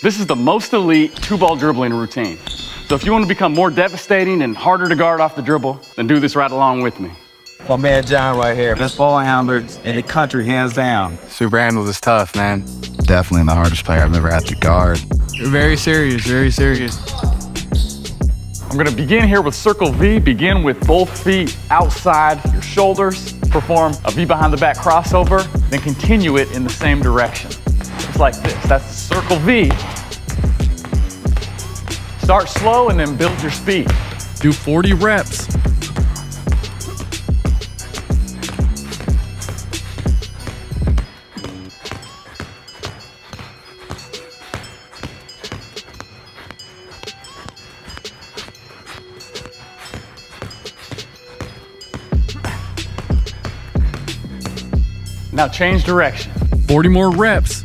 This is the most elite 2-ball dribbling routine. So if you want to become more devastating and harder to guard off the dribble, then do this right along with me. My man John right here, best ball handler in the country, hands down. Superhandles is tough, man. Definitely the hardest player I've ever had to guard. Very serious, very serious. I'm going to begin here with circle V. Begin with both feet outside your shoulders. Perform a V behind the back crossover, then continue it in the same direction. Just like this. That's circle V. Start slow and then build your speed. Do 40 reps. Now change direction. 40 more reps.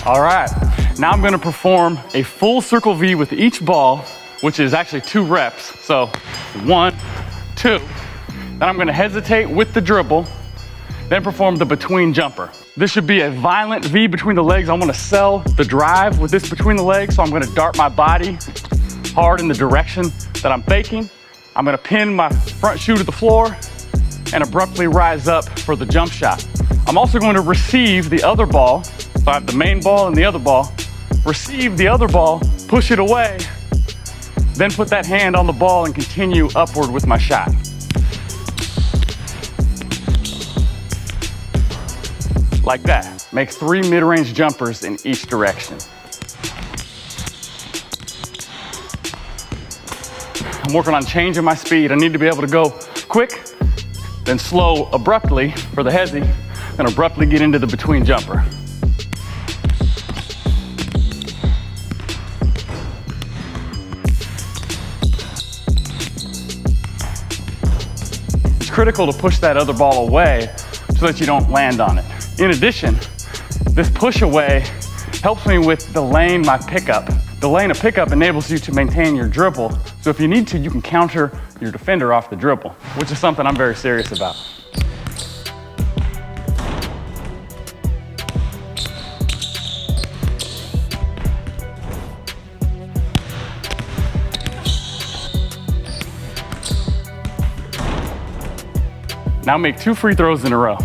All right, now I'm gonna perform a full circle V with each ball, which is actually 2 reps. So 1, 2. Then I'm gonna hesitate with the dribble, then perform the between jumper. This should be a violent V between the legs. I wanna sell the drive with this between the legs, so I'm gonna dart my body hard in the direction that I'm faking. I'm gonna pin my front shoe to the floor and abruptly rise up for the jump shot. I'm also going to receive the other ball. So I have the main ball and the other ball. Receive the other ball, push it away, then put that hand on the ball and continue upward with my shot. Like that. Make 3 mid-range jumpers in each direction. I'm working on changing my speed. I need to be able to go quick, then slow abruptly for the hezi, then abruptly get into the between jumper. It's critical to push that other ball away so that you don't land on it. In addition, this push away helps me with delaying my pickup. Delaying a pickup enables you to maintain your dribble. So if you need to, you can counter your defender off the dribble, which is something I'm very serious about. Now make 2 free throws in a row.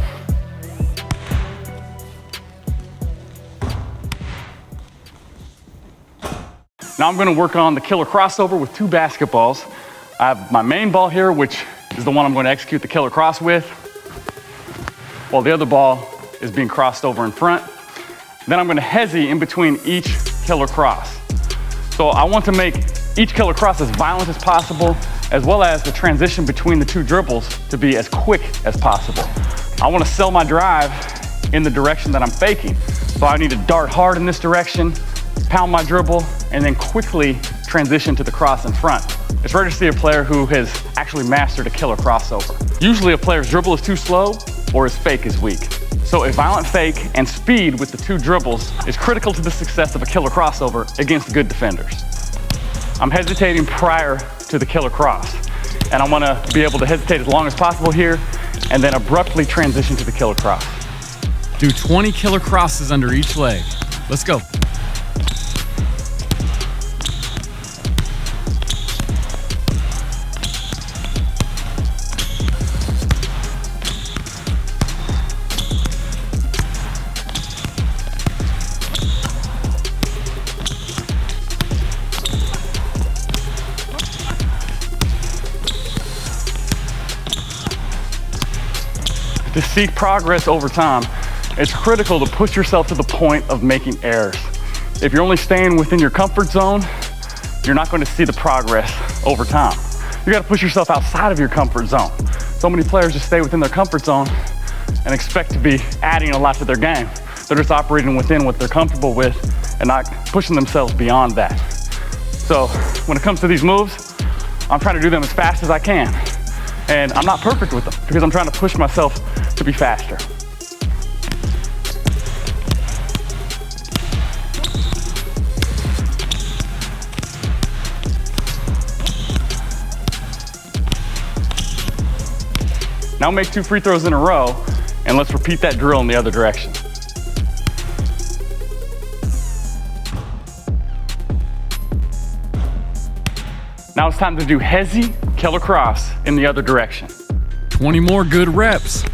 Now I'm gonna work on the killer crossover with 2 basketballs. I have my main ball here, which is the one I'm gonna execute the killer cross with, while the other ball is being crossed over in front. Then I'm gonna hezi in between each killer cross. So I want to make each killer cross as violent as possible, as well as the transition between the 2 dribbles to be as quick as possible. I want to sell my drive in the direction that I'm faking. So I need to dart hard in this direction, pound my dribble, and then quickly transition to the cross in front. It's rare to see a player who has actually mastered a killer crossover. Usually a player's dribble is too slow or his fake is weak. So a violent fake and speed with the 2 dribbles is critical to the success of a killer crossover against good defenders. I'm hesitating prior to the killer cross, and I want to be able to hesitate as long as possible here and then abruptly transition to the killer cross. Do 20 killer crosses under each leg. Let's go. To seek progress over time, it's critical to push yourself to the point of making errors. If you're only staying within your comfort zone, you're not going to see the progress over time. You got to push yourself outside of your comfort zone. So many players just stay within their comfort zone and expect to be adding a lot to their game. They're just operating within what they're comfortable with and not pushing themselves beyond that. So when it comes to these moves, I'm trying to do them as fast as I can. And I'm not perfect with them because I'm trying to push myself to be faster. Now make 2 free throws in a row, and let's repeat that drill in the other direction. Now it's time to do hezi, killer cross in the other direction. 20 more good reps.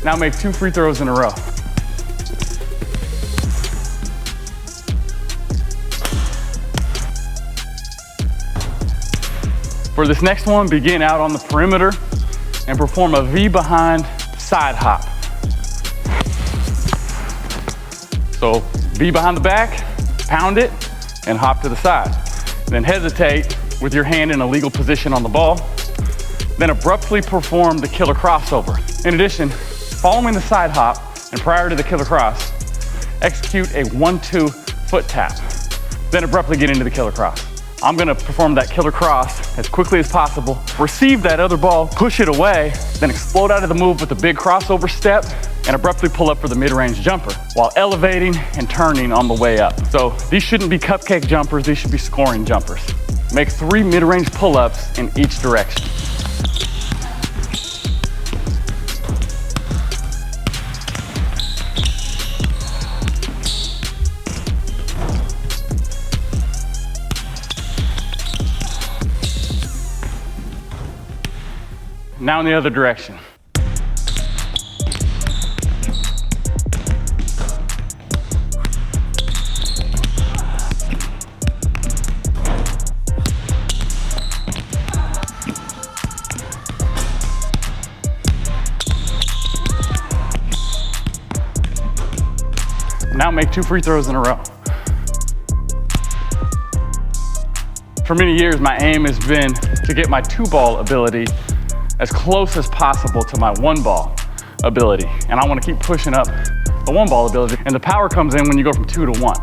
Now make 2 free throws in a row. For this next one, begin out on the perimeter and perform a V behind side hop. So V behind the back, pound it, and hop to the side. Then hesitate with your hand in a legal position on the ball. Then abruptly perform the killer crossover. In addition, following the side hop and prior to the killer cross, execute a 1-2 foot tap. Then abruptly get into the killer cross. I'm gonna perform that killer cross as quickly as possible, receive that other ball, push it away, then explode out of the move with a big crossover step and abruptly pull up for the mid-range jumper while elevating and turning on the way up. So these shouldn't be cupcake jumpers, these should be scoring jumpers. Make 3 mid-range pull-ups in each direction. Now in the other direction. Now make 2 free throws in a row. For many years, my aim has been to get my 2-ball ability as close as possible to my 1-ball ability. And I want to keep pushing up the 1-ball ability. And the power comes in when you go from 2 to 1.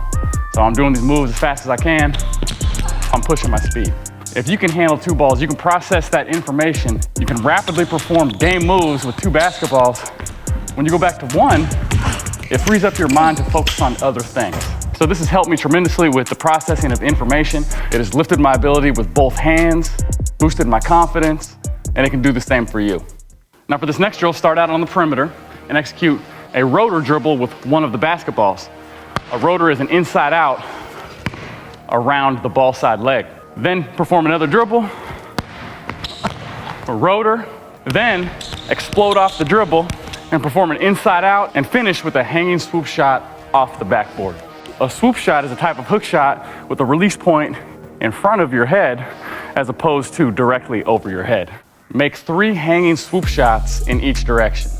So I'm doing these moves as fast as I can. I'm pushing my speed. If you can handle 2 balls, you can process that information. You can rapidly perform game moves with 2 basketballs. When you go back to 1, it frees up your mind to focus on other things. So this has helped me tremendously with the processing of information. It has lifted my ability with both hands, boosted my confidence, and it can do the same for you. Now for this next drill, start out on the perimeter and execute a rotor dribble with one of the basketballs. A rotor is an inside out around the ball side leg. Then perform another dribble, a rotor, then explode off the dribble and perform an inside out and finish with a hanging swoop shot off the backboard. A swoop shot is a type of hook shot with a release point in front of your head as opposed to directly over your head. Make 3 hanging swoop shots in each direction.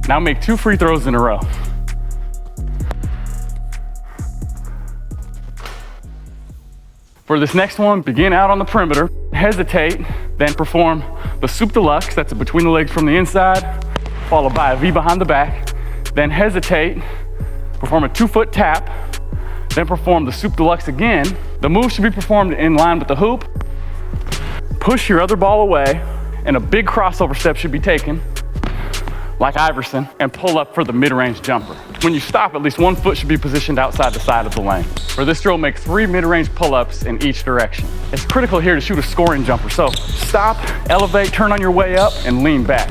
Now make 2 free throws in a row. For this next one, begin out on the perimeter, hesitate, then perform the soup deluxe, that's between the legs from the inside, followed by a V behind the back, then hesitate, perform a 2-foot tap, then perform the soup deluxe again. The move should be performed in line with the hoop. Push your other ball away and a big crossover step should be taken, like Iverson, and pull up for the mid-range jumper. When you stop, at least one foot should be positioned outside the side of the lane. For this drill, make 3 mid-range pull-ups in each direction. It's critical here to shoot a scoring jumper, so stop, elevate, turn on your way up, and lean back.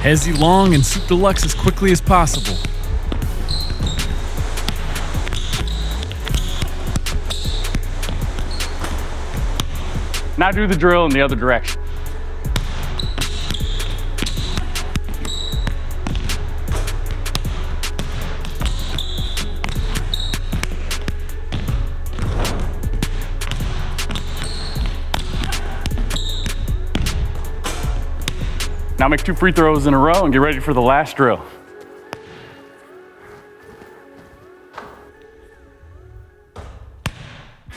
Hezzy long and soup deluxe as quickly as possible. Now do the drill in the other direction. Now make 2 free throws in a row and get ready for the last drill.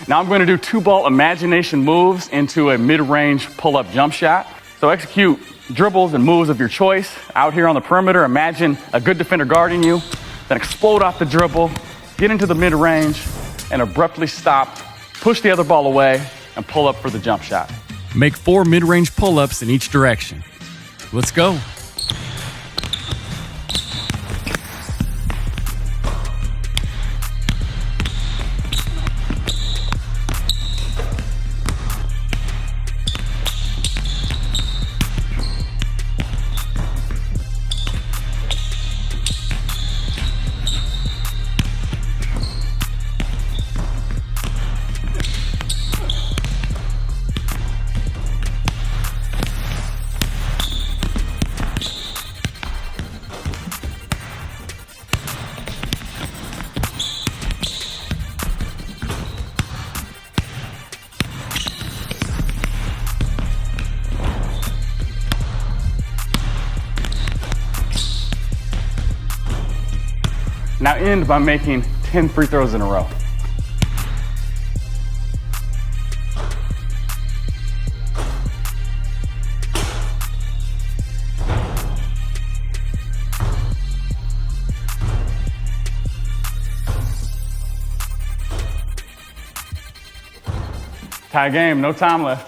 Now I'm going to do 2-ball imagination moves into a mid-range pull-up jump shot. So execute dribbles and moves of your choice. Out here on the perimeter, imagine a good defender guarding you, then explode off the dribble, get into the mid-range, and abruptly stop, push the other ball away, and pull up for the jump shot. Make 4 mid-range pull-ups in each direction. Let's go. Now end by making 10 free throws in a row. Tie game, no time left.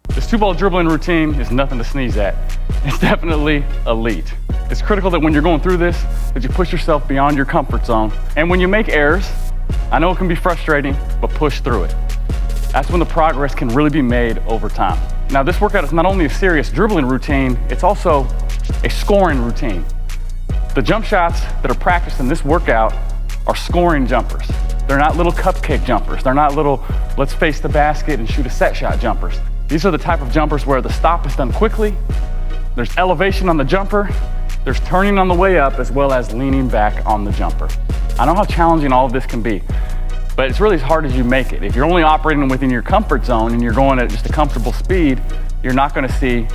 This 2-ball dribbling routine is nothing to sneeze at. It's definitely elite. It's critical that when you're going through this, that you push yourself beyond your comfort zone. And when you make errors, I know it can be frustrating, but push through it. That's when the progress can really be made over time. Now, this workout is not only a serious dribbling routine, it's also a scoring routine. The jump shots that are practiced in this workout are scoring jumpers. They're not little cupcake jumpers. They're not little, let's face the basket and shoot a set shot jumpers. These are the type of jumpers where the stop is done quickly, there's elevation on the jumper, there's turning on the way up, as well as leaning back on the jumper. I know how challenging all of this can be, but it's really as hard as you make it. If you're only operating within your comfort zone and you're going at just a comfortable speed, you're not gonna see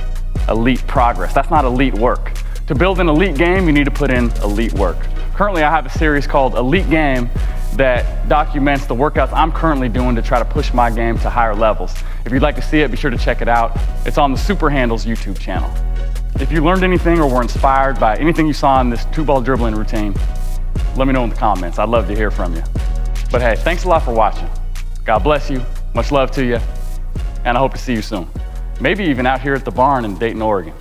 elite progress. That's not elite work. To build an elite game, you need to put in elite work. Currently, I have a series called Elite Game that documents the workouts I'm currently doing to try to push my game to higher levels. If you'd like to see it, be sure to check it out. It's on the Superhandles YouTube channel. If you learned anything or were inspired by anything you saw in this 2-ball dribbling routine, let me know in the comments. I'd love to hear from you. But hey, thanks a lot for watching. God bless you. Much love to you. And I hope to see you soon. Maybe even out here at the barn in Dayton, Oregon.